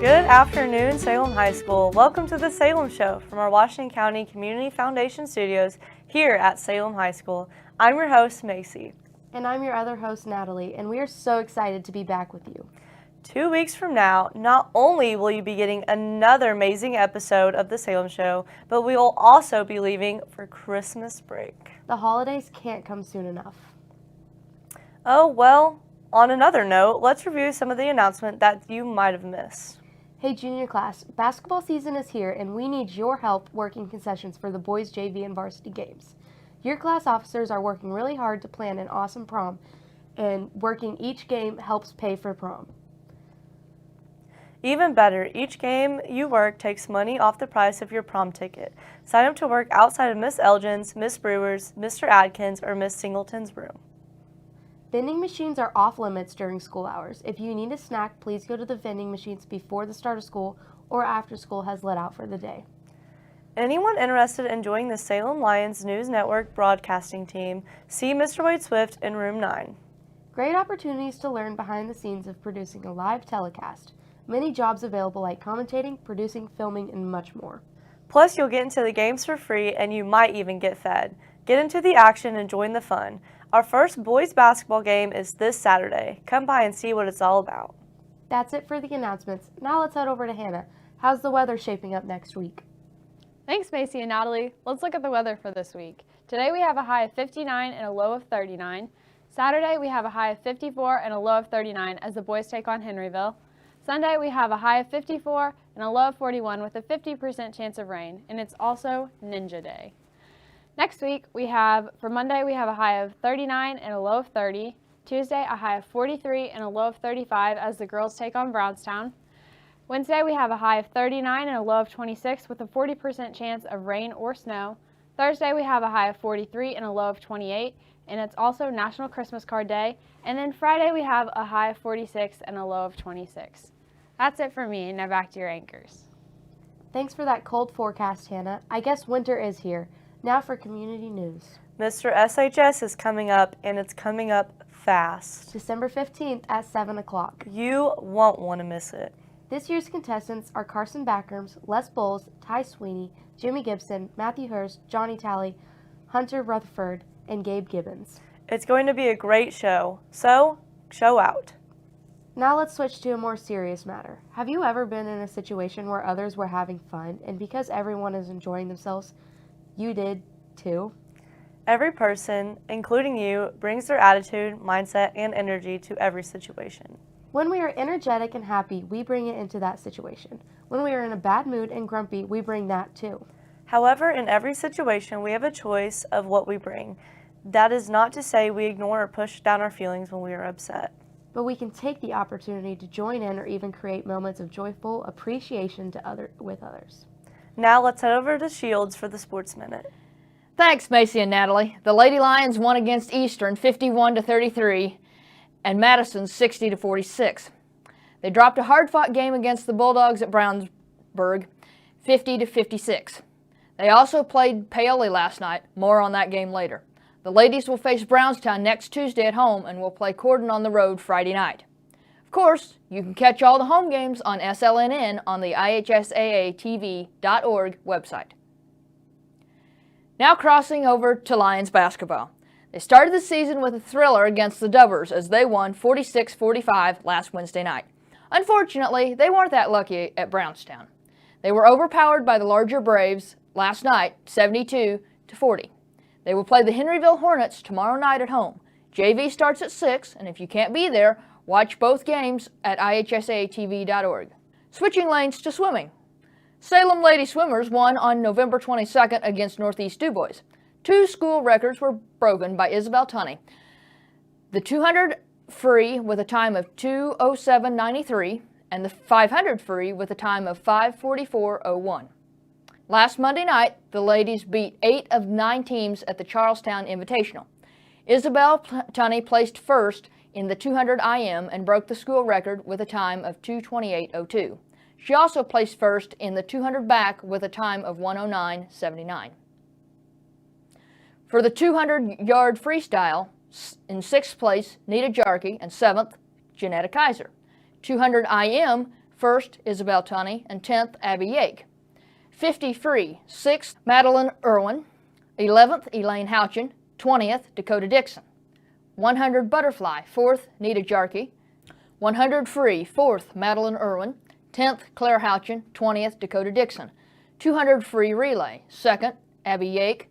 Good afternoon, Salem High School. Welcome to the Salem Show from our Washington County Community Foundation studios here at Salem High School. I'm your host, Macy. And I'm your other host, Natalie, and we are so excited to be back with you. 2 weeks from now, not only will you be getting another amazing episode of the Salem Show, but we will also be leaving for Christmas break. The holidays can't come soon enough. Oh, well, on another note, let's review some of the announcements that you might have missed. Hey junior class, basketball season is here and we need your help working concessions for the boys JV and varsity games. Your class officers are working really hard to plan an awesome prom, and working each game helps pay for prom. Even better, each game you work takes money off the price of your prom ticket. Sign up to work outside of Miss Elgin's, Miss Brewer's, Mr. Adkins, or Miss Singleton's room. Vending machines are off limits during school hours. If you need a snack, please go to the vending machines before the start of school or after school has let out for the day. Anyone interested in joining the Salem Lions News Network broadcasting team, see Mr. Wade Swift in room 9. Great opportunities to learn behind the scenes of producing a live telecast. Many jobs available like commentating, producing, filming, and much more. Plus, you'll get into the games for free and you might even get fed. Get into the action and join the fun. Our first boys basketball game is this Saturday. Come by and see what it's all about. That's it for the announcements. Now let's head over to Hannah. How's the weather shaping up next week? Thanks, Macy and Natalie. Let's look at the weather for this week. Today we have a high of 59 and a low of 39. Saturday we have a high of 54 and a low of 39 as the boys take on Henryville. Sunday we have a high of 54 and a low of 41 with a 50% chance of rain, and it's also Ninja Day. Next week, for Monday, we have a high of 39 and a low of 30. Tuesday, a high of 43 and a low of 35 as the girls take on Brownstown. Wednesday, we have a high of 39 and a low of 26 with a 40% chance of rain or snow. Thursday, we have a high of 43 and a low of 28, and it's also National Christmas Card Day. And then Friday, we have a high of 46 and a low of 26. That's it for me. Now back to your anchors. Thanks for that cold forecast, Hannah. I guess winter is here. Now for community news. Mr. SHS is coming up, and it's coming up fast. December 15th at 7 o'clock. You won't want to miss it. This year's contestants are Carson Backrams, Les Bowles, Ty Sweeney, Jimmy Gibson, Matthew Hurst, Johnny Talley, Hunter Rutherford, and Gabe Gibbons. It's going to be a great show, so show out. Now let's switch to a more serious matter. Have you ever been in a situation where others were having fun, and because everyone is enjoying themselves, you did too? Every person, including you, brings their attitude, mindset, and energy to every situation. When we are energetic and happy, we bring it into that situation. When we are in a bad mood and grumpy, we bring that too. However, in every situation, we have a choice of what we bring. That is not to say we ignore or push down our feelings when we are upset. But we can take the opportunity to join in or even create moments of joyful appreciation with others. Now let's head over to Shields for the Sports Minute. Thanks, Macy and Natalie. The Lady Lions won against Eastern 51-33 and Madison 60-46. They dropped a hard-fought game against the Bulldogs at Brownsburg 50-56. They also played Paoli last night. More on that game later. The ladies will face Brownstown next Tuesday at home and will play Corden on the road Friday night. Of course, you can catch all the home games on SLNN on the ihsaatv.org website. Now crossing over to Lions basketball. They started the season with a thriller against the Dubbers as they won 46-45 last Wednesday night. Unfortunately, they weren't that lucky at Brownstown. They were overpowered by the larger Braves last night, 72-40. They will play the Henryville Hornets tomorrow night at home. JV starts at 6, and if you can't be there, watch both games at ihsatv.org. Switching lanes to swimming. Salem Lady Swimmers won on November 22nd against Northeast DuBois. 2 school records were broken by Isabel Tunney. The 200 free with a time of 2:07.93 and the 500 free with a time of 5:44.01. Last Monday night, the ladies beat 8 of 9 teams at the Charlestown Invitational. Isabel Tunney placed first in the 200 IM and broke the school record with a time of 2:28.02. She also placed first in the 200 back with a time of 1:09.79. For the 200-yard freestyle, in 6th place, Nita Jarkey, and 7th, Janetta Kaiser. 200 IM, 1st, Isabel Tunney, and 10th, Abby Yake. 50 free, 6th, Madeline Irwin, 11th, Elaine Houchin, 20th, Dakota Dixon. 100 butterfly, 4th, Nita Jarkey. 100 free, 4th, Madeline Irwin, 10th, Claire Houchin, 20th, Dakota Dixon. 200 free relay, 2nd, Abby Yake,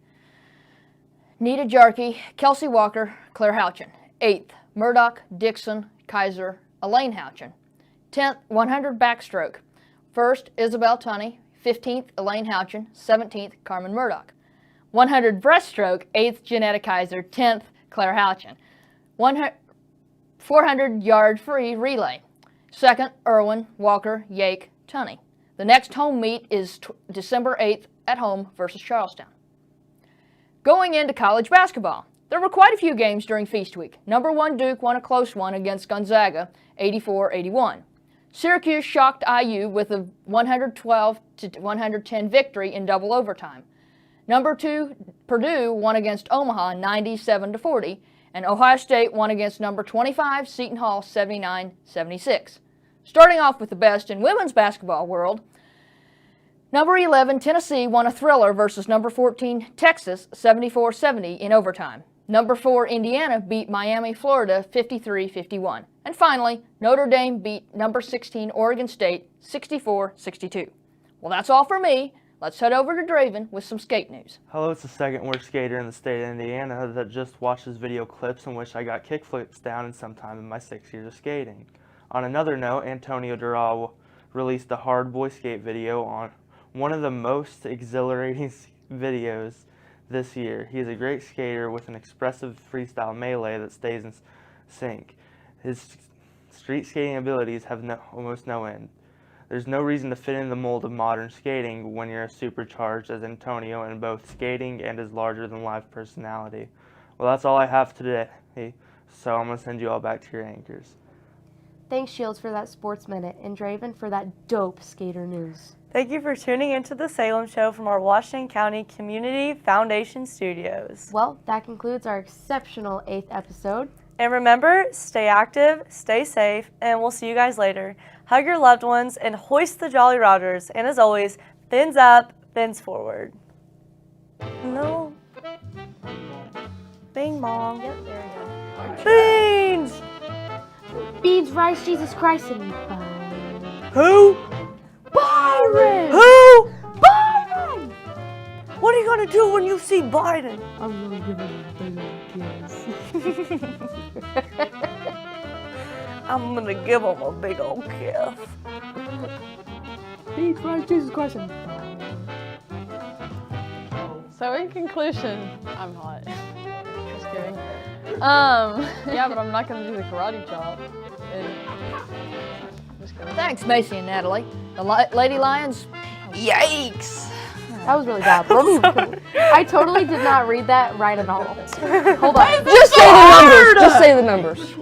Nita Jarkey, Kelsey Walker, Claire Houchin. 8th, Murdoch, Dixon, Kaiser, Elaine Houchin. 10th, 100 backstroke, 1st, Isabel Tunney, 15th, Elaine Houchin, 17th, Carmen Murdoch. 100 breaststroke, 8th, Janetta Kaiser, 10th, Claire Houchin. 400 yard free relay, 2nd, Irwin, Walker, Yake, Tunney. The next home meet is December 8th at home versus Charlestown. Going into college basketball, there were quite a few games during Feast Week. Number 1 Duke won a close one against Gonzaga, 84-81. Syracuse shocked IU with a 112-110 victory in double overtime. Number 2 Purdue won against Omaha, 97-40, and Ohio State won against number 25 Seton Hall, 79-76. Starting off with the best in women's basketball world, number 11 Tennessee won a thriller versus number 14 Texas, 74-70 in overtime. Number 4 Indiana beat Miami, Florida, 53-51. And finally, Notre Dame beat number 16 Oregon State, 64-62. Well, that's all for me. Let's head over to Draven with some skate news. Hello, it's the second worst skater in the state of Indiana that just watches video clips in which I got kickflips down in sometime in my 6 years of skating. On another note, Antonio Dural released a hard boy skate video on one of the most exhilarating videos this year. He is a great skater with an expressive freestyle melee that stays in sync. His street skating abilities have almost no end. There's no reason to fit in the mold of modern skating when you're as supercharged as Antonio in both skating and his larger-than-life personality. Well, that's all I have today, so I'm going to send you all back to your anchors. Thanks, Shields, for that Sports Minute, and Draven for that dope skater news. Thank you for tuning into the Salem Show from our Washington County Community Foundation studios. Well, that concludes our exceptional 8th episode. And remember, stay active, stay safe, and we'll see you guys later. Hug your loved ones and hoist the Jolly Rogers. And as always, fins up, fins forward. No. Bing bong. Yep, there we go. Beans! Beans, rice, Jesus Christ, and Who? Byron! Who? Byron! What are you gonna do when you see Biden? I'm gonna give him a big old kiss. I'm gonna give him a big old kiss. Beans, rice, Jesus Christ, and So in conclusion, I'm hot. Just kidding. Yeah, but I'm not gonna do the karate chop. Just kidding. Thanks, Macy and Natalie. The Lady Lions, yikes! That was really bad. I totally did not read that right at all. Hold on. Just say the numbers. Just say the numbers.